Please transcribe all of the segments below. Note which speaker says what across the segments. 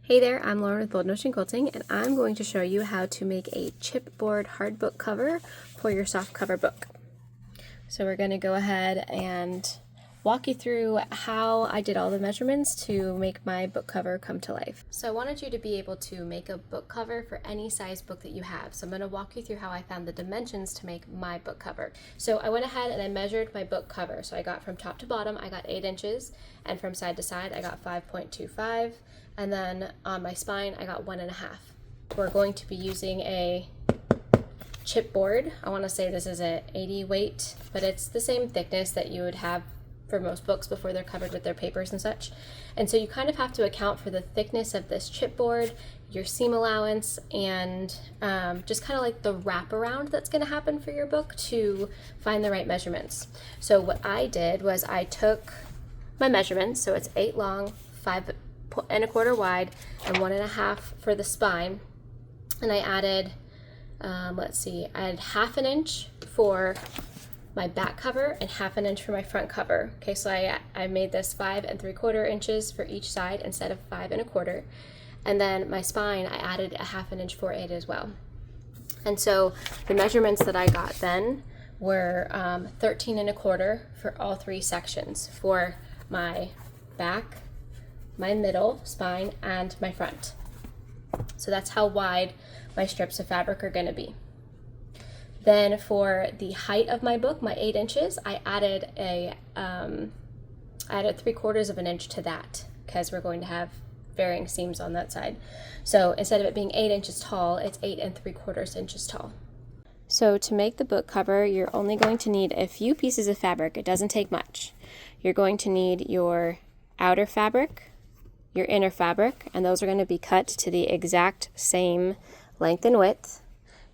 Speaker 1: Hey there, I'm Lauren with Bold Notion Quilting, and I'm going to show you how to make a chipboard hard book cover for your soft cover book. So we're going to go ahead and walk you through how I did all the measurements to make my book cover come to life. So I wanted you to be able to make a book cover for any size book that you have. So I'm going to walk you through how I found the dimensions to make my book cover. So I went ahead and I measured my book cover. So I got from top to bottom, I got 8 inches, and from side to side, I got 5.25. And then on my spine, I got 1.5. We're going to be using a chipboard. I want to say this is a 80 weight, but it's the same thickness that you would have for most books before they're covered with their papers and such. And so you kind of have to account for the thickness of this chipboard, your seam allowance, and just kind of like the wraparound that's going to happen for your book to find the right measurements. So what I did was I took my measurements, so it's 8 long, 5.25 wide, and 1.5 for the spine, and I added I added 1/2 inch for my back cover and 1/2 inch for my front cover. Okay, so I made this 5.75 inches for each side instead of 5.25, and then my spine I added 1/2 inch for it as well. And so the measurements that I got then were 13.25 for all 3 sections, for my back, my middle spine, and my front. So that's how wide my strips of fabric are going to be. Then for the height of my book, my 8 inches, I added 3/4 inch to that, because we're going to have varying seams on that side. So instead of it being 8 inches tall, it's 8.75 inches tall. So to make the book cover, you're only going to need a few pieces of fabric. It doesn't take much. You're going to need your outer fabric, your inner fabric, and those are going to be cut to the exact same length and width.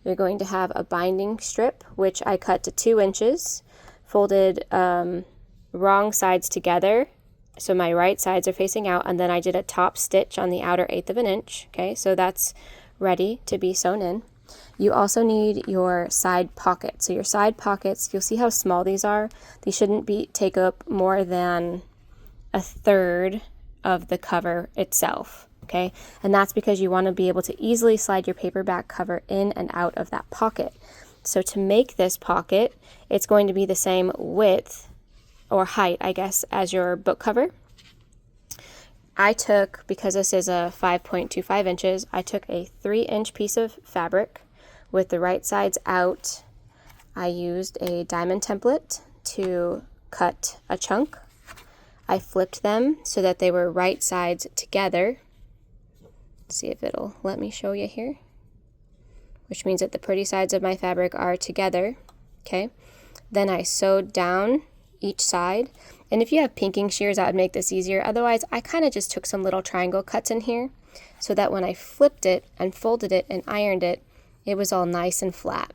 Speaker 1: You're going to have a binding strip, which I cut to 2 inches, folded wrong sides together, so my right sides are facing out, and then I did a top stitch on the outer 1/8 inch. Okay, so that's ready to be sewn in. You also need your side pockets. So your side pockets, you'll see how small these are. These shouldn't take up more than 1/3 of the cover itself, okay? And that's because you want to be able to easily slide your paperback cover in and out of that pocket. So to make this pocket, it's going to be the same width or height, I guess, as your book cover. I took, because this is a 5.25 inches, I took a 3-inch piece of fabric with the right sides out. I used a diamond template to cut a chunk. I flipped them so that they were right sides together. Let's see if it'll let me show you here. Which means that the pretty sides of my fabric are together. Okay. Then I sewed down each side. And if you have pinking shears, that would make this easier. Otherwise, I kind of just took some little triangle cuts in here so that when I flipped it and folded it and ironed it, it was all nice and flat.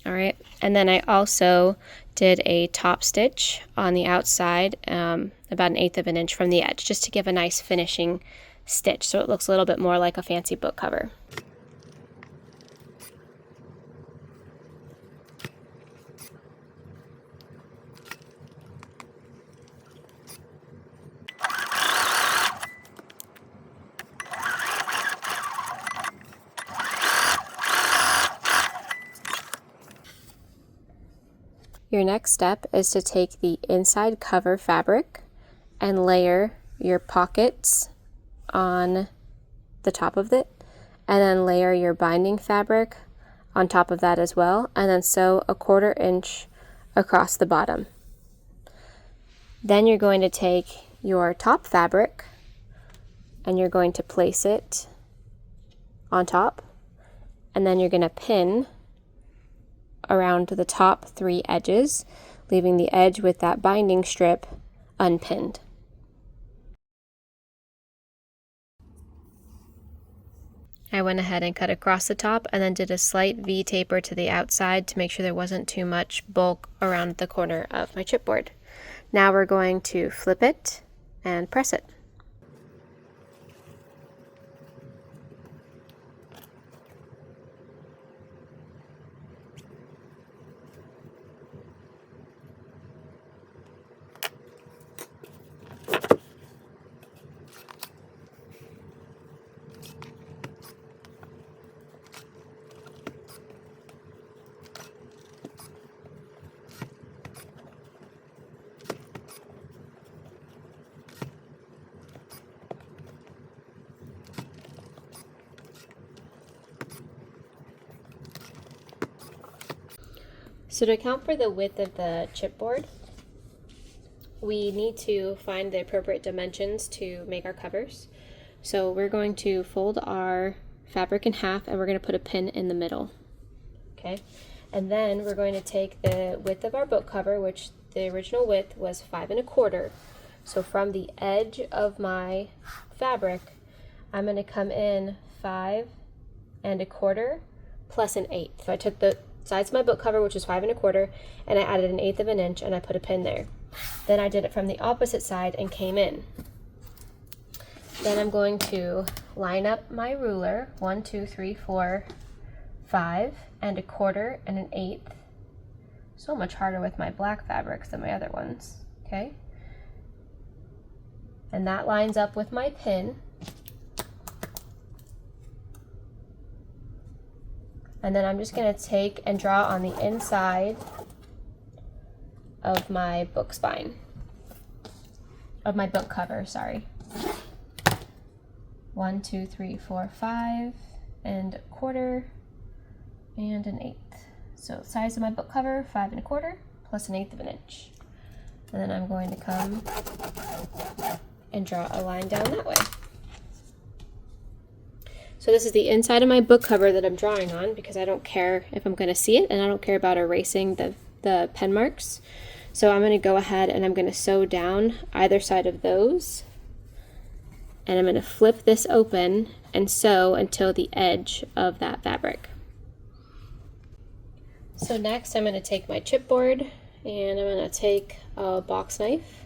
Speaker 1: All right, and then I also did a top stitch on the outside, about 1/8 inch from the edge, just to give a nice finishing stitch so it looks a little bit more like a fancy book cover. Your next step is to take the inside cover fabric and layer your pockets on the top of it, and then layer your binding fabric on top of that as well, and then sew 1/4 inch across the bottom. Then you're going to take your top fabric and you're going to place it on top, and then you're going to pin around the top 3 edges, leaving the edge with that binding strip unpinned. I went ahead and cut across the top and then did a slight V taper to the outside to make sure there wasn't too much bulk around the corner of my chipboard. Now we're going to flip it and press it. So to account for the width of the chipboard, we need to find the appropriate dimensions to make our covers. So we're going to fold our fabric in half and we're going to put a pin in the middle. Okay, and then we're going to take the width of our book cover, which the original width was 5 1/4. So from the edge of my fabric, I'm going to come in 5 1/4 plus 1/8. So I took the sides of my book cover, which was 5 1/4, and I added 1/8 of an inch and I put a pin there. Then I did it from the opposite side and came in. Then I'm going to line up my ruler, 1, 2, 3, 4, 5 1/4 and 1/8. So much harder with my black fabrics than my other ones, okay? And that lines up with my pin. And then I'm just going to take and draw on the inside of my book spine, of my book cover, sorry. 1, 2, 3, 4, 5 1/4 and 1/8. So size of my book cover, 5 1/4 plus 1/8 of an inch. And then I'm going to come and draw a line down that way. So this is the inside of my book cover that I'm drawing on because I don't care if I'm going to see it, and I don't care about erasing the pen marks. So I'm going to go ahead and I'm going to sew down either side of those. And I'm going to flip this open and sew until the edge of that fabric. So next I'm going to take my chipboard and I'm going to take a box knife.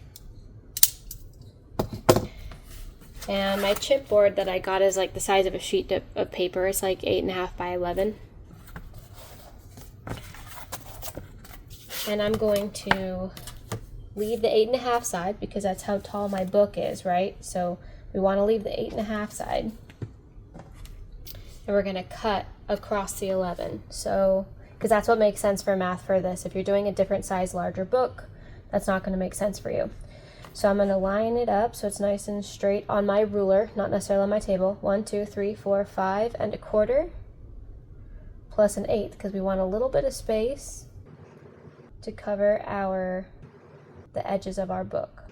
Speaker 1: And my chipboard that I got is like the size of a sheet of paper. It's like 8.5 by 11. And I'm going to leave the 8.5 side because that's how tall my book is, right? So we want to leave the 8.5 side. And we're going to cut across the 11. So, because that's what makes sense for math for this. If you're doing a different size, larger book, that's not going to make sense for you. So I'm going to line it up so it's nice and straight on my ruler, not necessarily on my table. 1, 2, 3, 4, 5 1/4 plus 1/8 because we want a little bit of space to cover the edges of our book.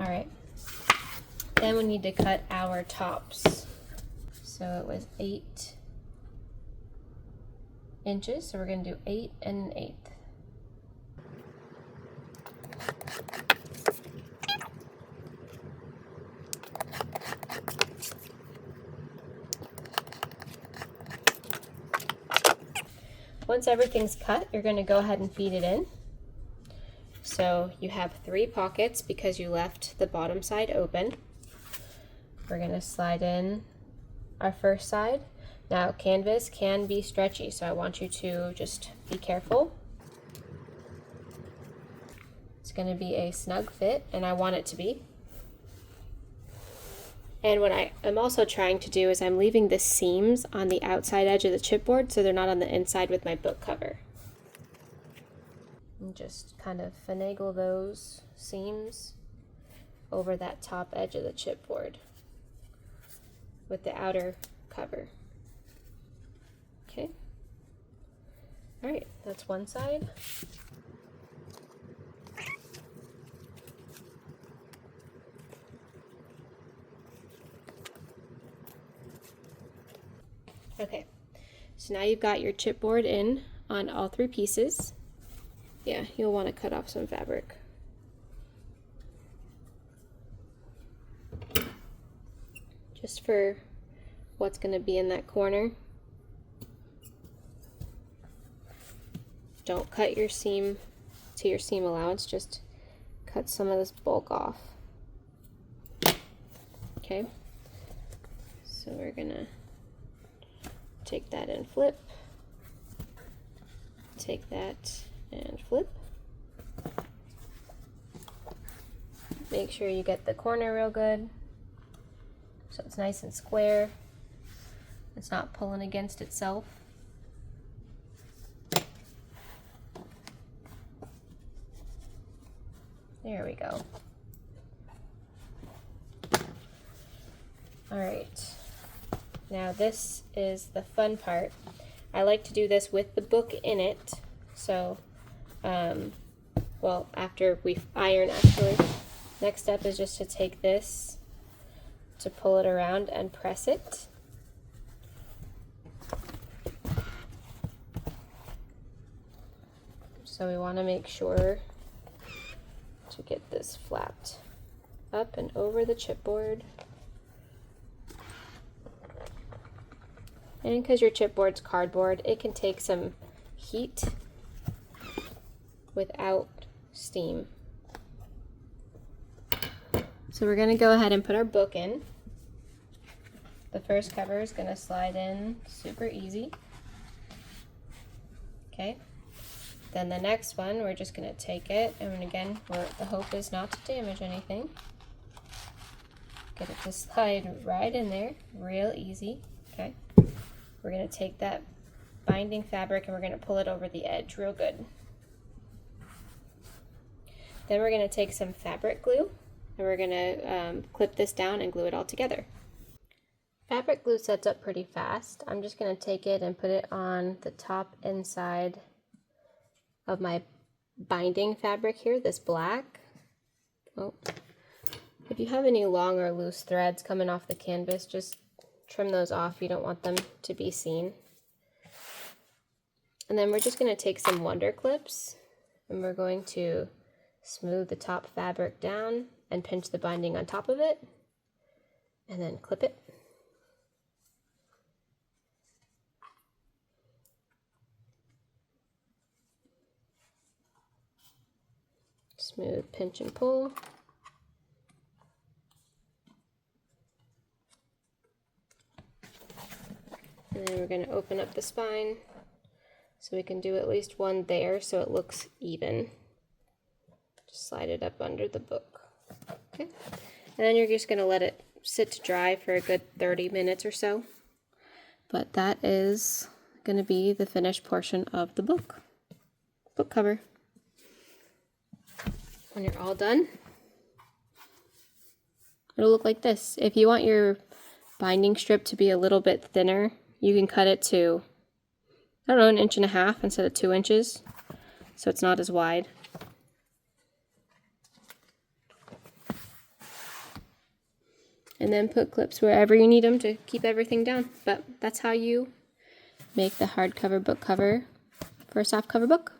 Speaker 1: Alright, then we need to cut our tops. So it was 8 inches, so we're going to do 8 1/8. Once everything's cut, you're going to go ahead and feed it in. So you have 3 pockets because you left the bottom side open. We're going to slide in our first side. Now canvas can be stretchy, so I want you to just be careful. It's going to be a snug fit, and I want it to be. And what I am also trying to do is I'm leaving the seams on the outside edge of the chipboard so they're not on the inside with my book cover. And just kind of finagle those seams over that top edge of the chipboard with the outer cover. Okay. Alright, that's one side. Okay, so now you've got your chipboard in on all 3 pieces. Yeah, you'll want to cut off some fabric. Just for what's going to be in that corner. Don't cut your seam to your seam allowance, just cut some of this bulk off. Okay, so we're going to take that and flip, take that and flip. Make sure you get the corner real good so it's nice and square. It's not pulling against itself. Alright, now this is the fun part. I like to do this with the book in it, so, well, after we iron actually. Next step is just to take this, to pull it around and press it. So we want to make sure to get this flapped up and over the chipboard. And because your chipboard's cardboard, it can take some heat without steam. So we're going to go ahead and put our book in. The first cover is going to slide in super easy. Okay. Then the next one, we're just going to take it, and again, the hope is not to damage anything. Get it to slide right in there, real easy. Okay. We're going to take that binding fabric and we're going to pull it over the edge real good. Then we're going to take some fabric glue and we're going to clip this down and glue it all together. Fabric glue sets up pretty fast. I'm just going to take it and put it on the top inside of my binding fabric here, this black. Oh. If you have any long or loose threads coming off the canvas, just trim those off. You don't want them to be seen. And then we're just going to take some wonder clips and we're going to smooth the top fabric down and pinch the binding on top of it and then clip it. Smooth pinch and pull. And then we're going to open up the spine so we can do at least one there so it looks even. Just slide it up under the book. Okay. And then you're just going to let it sit to dry for a good 30 minutes or so. But that is going to be the finished portion of the book cover. When you're all done, it'll look like this. If you want your binding strip to be a little bit thinner, you can cut it to, I don't know, 1.5 inches instead of 2 inches, so it's not as wide. And then put clips wherever you need them to keep everything down. But that's how you make the hardcover book cover for a softcover book.